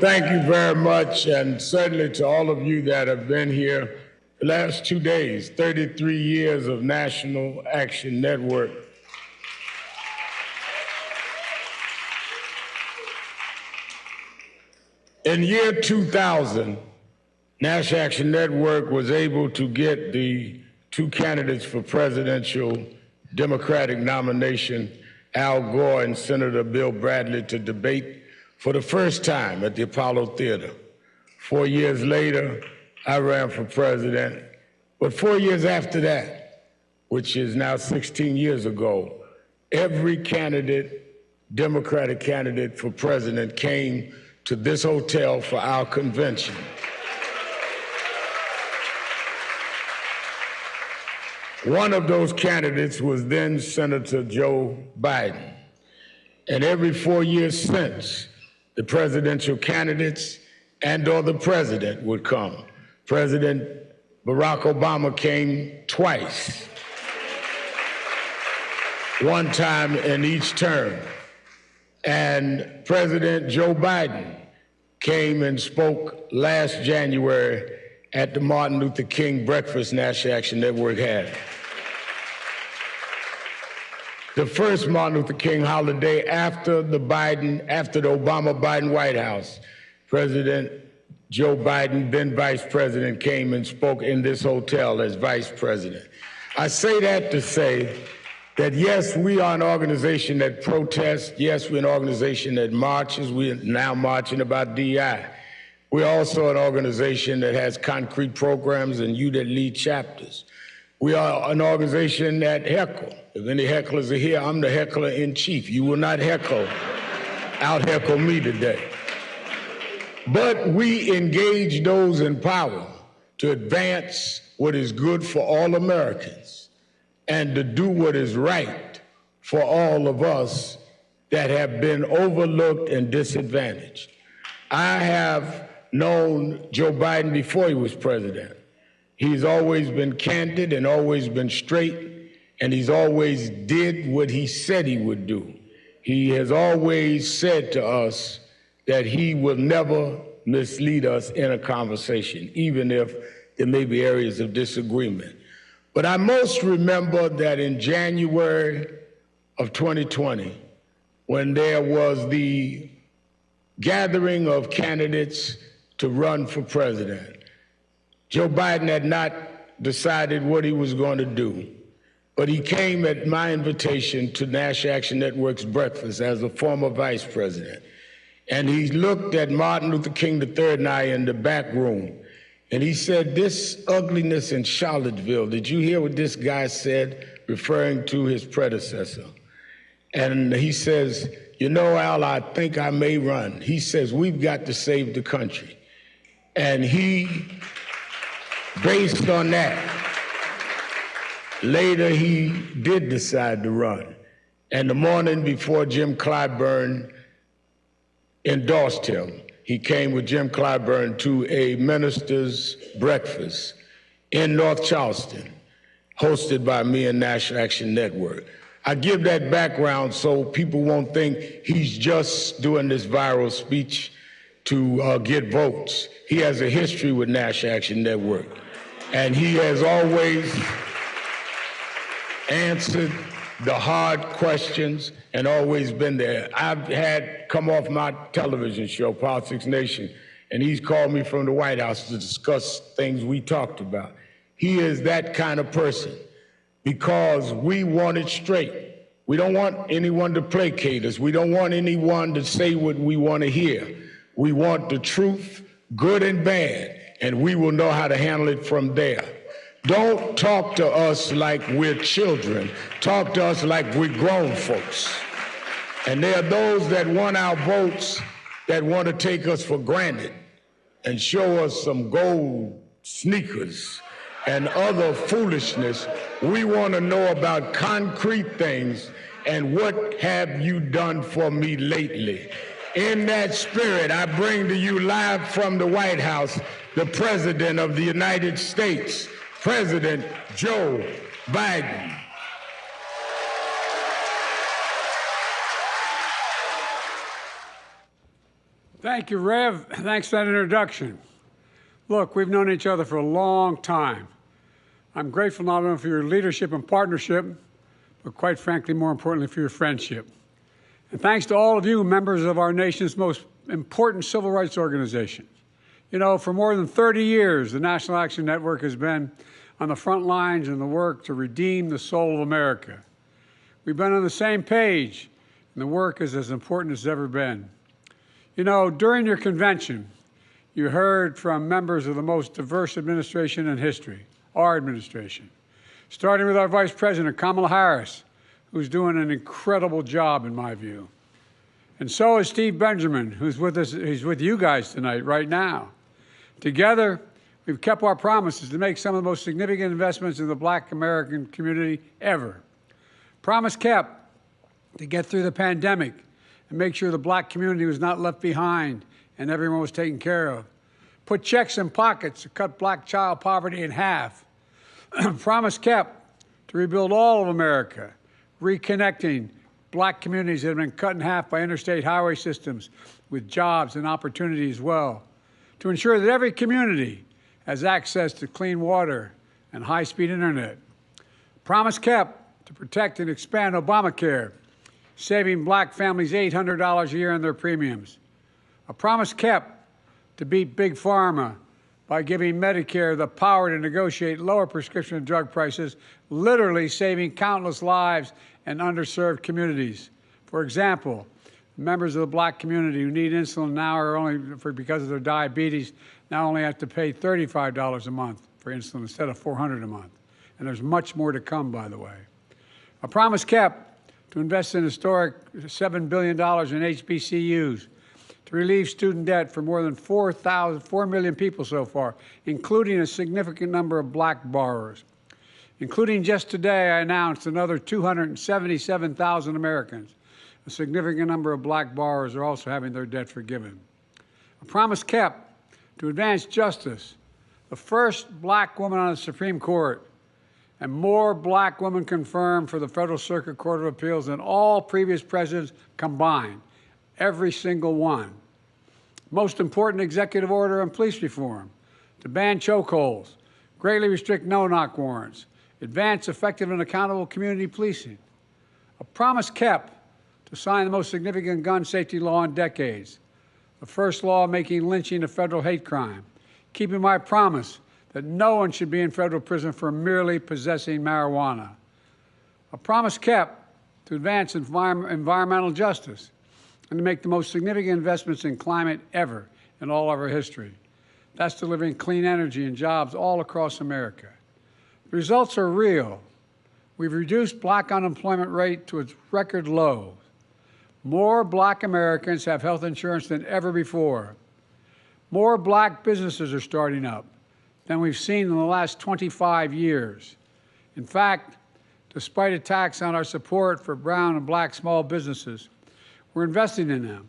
Thank you very much, and certainly to all of you that have been here the last 2 days, 33 years of National Action Network. In year 2000, National Action Network was able to get the two candidates for presidential Democratic nomination, Al Gore and Senator Bill Bradley, to debate for the first time at the Apollo Theater. 4 years later, I ran for president. But 4 years after that, which is now 16 years ago, every candidate, Democratic candidate for president, came to this hotel for our convention. One of those candidates was then Senator Joe Biden. And every 4 years since, the presidential candidates and/or the president would come. President Barack Obama came twice, one time in each term. And President Joe Biden came and spoke last January at the Martin Luther King breakfast National Action Network had. The first Martin Luther King holiday after the Obama-Biden White House, President Joe Biden, then Vice President, came and spoke in this hotel as Vice President. I say that to say that yes, we are an organization that protests. Yes, we're an organization that marches. We're now marching about DI. We're also an organization that has concrete programs and you that lead chapters. We are an organization that heckle. If any hecklers are here, I'm the heckler in chief. You will not out-heckle me today. But we engage those in power to advance what is good for all Americans and to do what is right for all of us that have been overlooked and disadvantaged. I have known Joe Biden before he was president. He's always been candid and always been straight, and he's always did what he said he would do. He has always said to us that he will never mislead us in a conversation, even if there may be areas of disagreement. But I most remember that in January of 2020, when there was the gathering of candidates to run for president, Joe Biden had not decided what he was going to do, but he came at my invitation to National Action Network's breakfast as a former vice president. And he looked at Martin Luther King III and I in the back room, and he said, "This ugliness in Charlottesville, did you hear what this guy said?" referring to his predecessor. And he says, "You know, Al, I think I may run." He says, "We've got to save the country." And he, based on that, later he did decide to run. And the morning before Jim Clyburn endorsed him, he came with Jim Clyburn to a minister's breakfast in North Charleston, hosted by me and National Action Network. I give that background so people won't think he's just doing this viral speech to get votes. He has a history with National Action Network, and he has always answered the hard questions and always been there. I've had come off my television show, Politics Nation, and he's called me from the White House to discuss things we talked about. He is that kind of person because we want it straight. We don't want anyone to placate us. We don't want anyone to say what we want to hear. We want the truth, good and bad, and we will know how to handle it from there. Don't talk to us like we're children. Talk to us like we're grown folks. And there are those that want our votes that want to take us for granted and show us some gold sneakers and other foolishness. We want to know about concrete things and what have you done for me lately. In that spirit, I bring to you live from the White House the President of the United States, President Joe Biden. Thank you, Rev. Thanks for that introduction. Look, we've known each other for a long time. I'm grateful not only for your leadership and partnership, but quite frankly, more importantly, for your friendship. And thanks to all of you, members of our nation's most important civil rights organization. You know, for more than 30 years, the National Action Network has been on the front lines in the work to redeem the soul of America. We've been on the same page, and the work is as important as it's ever been. You know, during your convention, you heard from members of the most diverse administration in history, our administration, starting with our Vice President, Kamala Harris, who's doing an incredible job, in my view. And so is Steve Benjamin, who's with us, he's with you guys tonight, right now. Together, we've kept our promises to make some of the most significant investments in the Black American community ever. Promise kept to get through the pandemic and make sure the Black community was not left behind and everyone was taken care of. Put checks in pockets to cut Black child poverty in half. Promise kept to rebuild all of America, reconnecting Black communities that have been cut in half by interstate highway systems with jobs and opportunity as well. To ensure that every community has access to clean water and high-speed internet. Promise kept to protect and expand Obamacare, saving Black families $800 a year in their premiums. A promise kept to beat Big Pharma by giving Medicare the power to negotiate lower prescription drug prices, literally saving countless lives in underserved communities. For example, members of the Black community who need insulin now are because of their diabetes, now only have to pay $35 a month for insulin instead of $400 a month. And there's much more to come, by the way. A promise kept to invest in historic $7 billion in HBCUs, to relieve student debt for more than 4 million people so far, including a significant number of Black borrowers. Including just today, I announced another 277,000 Americans. A significant number of Black borrowers are also having their debt forgiven. A promise kept to advance justice, the first Black woman on the Supreme Court, and more Black women confirmed for the Federal Circuit Court of Appeals than all previous presidents combined, every single one. Most important executive order on police reform, to ban chokeholds, greatly restrict no-knock warrants, advance effective and accountable community policing. A promise kept to sign the most significant gun safety law in decades, the first law making lynching a federal hate crime, keeping my promise that no one should be in federal prison for merely possessing marijuana. A promise kept to advance environmental justice and to make the most significant investments in climate ever in all of our history. That's delivering clean energy and jobs all across America. The results are real. We've reduced Black unemployment rate to its record low. More Black Americans have health insurance than ever before. More Black businesses are starting up than we've seen in the last 25 years. In fact, despite attacks on our support for brown and Black small businesses, we're investing in them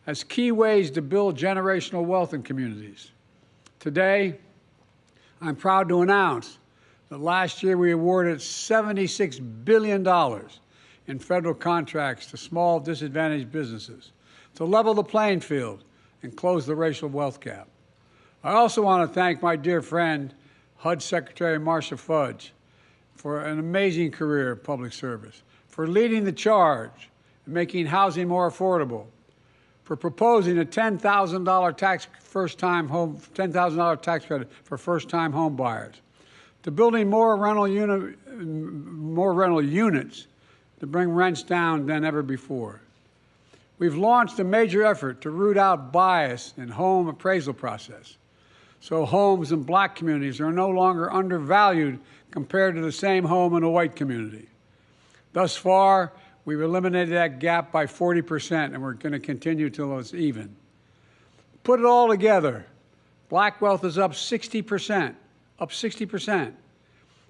as key ways to build generational wealth in communities. Today, I'm proud to announce that last year we awarded $76 billion in federal contracts to small disadvantaged businesses to level the playing field and close the racial wealth gap. I also want to thank my dear friend, HUD Secretary Marcia Fudge, for an amazing career of public service, for leading the charge and making housing more affordable, for proposing a $10,000 tax credit for first-time home buyers, to building more rental units to bring rents down than ever before. We've launched a major effort to root out bias in home appraisal process, so homes in Black communities are no longer undervalued compared to the same home in a white community. Thus far, we've eliminated that gap by 40%, and we're going to continue till it's even. Put it all together, Black wealth is up 60%,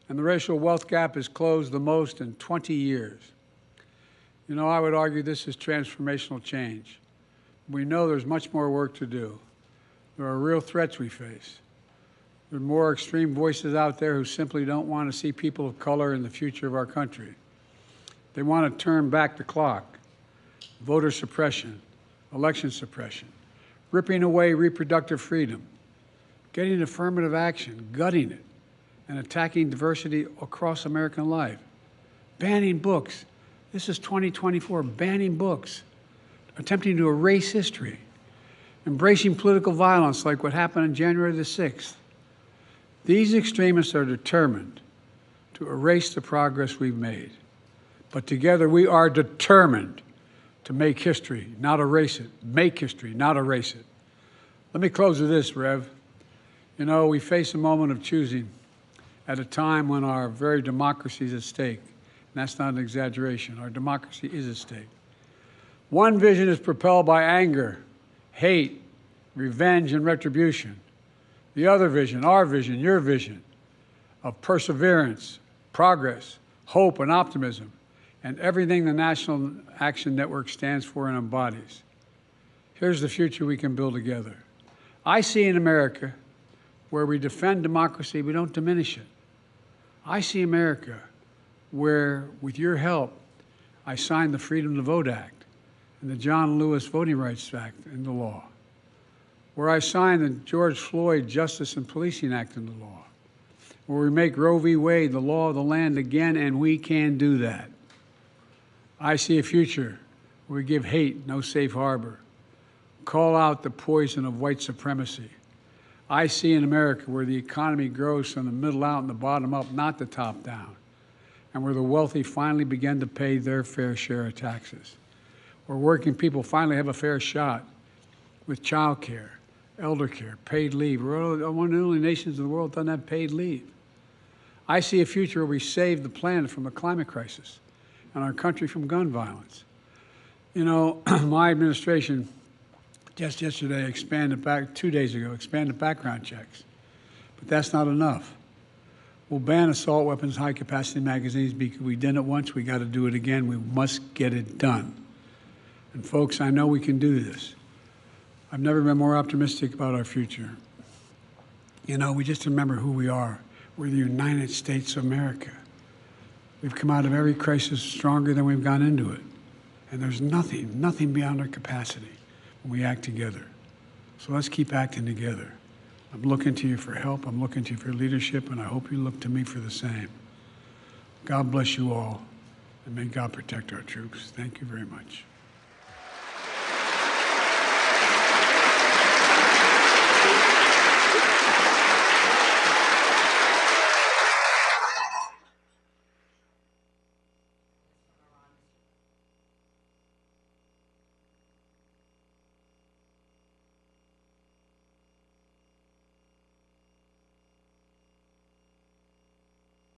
and the racial wealth gap is closed the most in 20 years. You know, I would argue this is transformational change. We know there's much more work to do. There are real threats we face. There are more extreme voices out there who simply don't want to see people of color in the future of our country. They want to turn back the clock. Voter suppression, election suppression, ripping away reproductive freedom, getting affirmative action, gutting it, and attacking diversity across American life, banning books. This is 2024, banning books, attempting to erase history, embracing political violence like what happened on January the 6th. These extremists are determined to erase the progress we've made. But together we are determined to make history, not erase it. Make history, not erase it. Let me close with this, Rev. You know, we face a moment of choosing at a time when our very democracy is at stake. And that's not an exaggeration. Our democracy is at stake. One vision is propelled by anger, hate, revenge, and retribution. The other vision, our vision, your vision, of perseverance, progress, hope, and optimism, and everything the National Action Network stands for and embodies. Here's the future we can build together. I see in America where we defend democracy, we don't diminish it. I see America where, with your help, I signed the Freedom to Vote Act and the John Lewis Voting Rights Act into law, where I signed the George Floyd Justice and Policing Act into law, where we make Roe v. Wade the law of the land again, and we can do that. I see a future where we give hate no safe harbor, call out the poison of white supremacy. I see an America where the economy grows from the middle out and the bottom up, not the top down, and where the wealthy finally begin to pay their fair share of taxes, where working people finally have a fair shot with child care, elder care, paid leave. We're one of the only nations in the world that doesn't have paid leave. I see a future where we save the planet from a climate crisis and our country from gun violence. You know, my administration just yesterday expanded 2 days ago, expanded background checks. But that's not enough. We'll ban assault weapons, high-capacity magazines because we did it once, we got to do it again. We must get it done. And folks, I know we can do this. I've never been more optimistic about our future. You know, we just remember who we are. We're the United States of America. We've come out of every crisis stronger than we've gone into it. And there's nothing beyond our capacity when we act together. So let's keep acting together. I'm looking to you for help. I'm looking to you for leadership, and I hope you look to me for the same. God bless you all, and may God protect our troops. Thank you very much.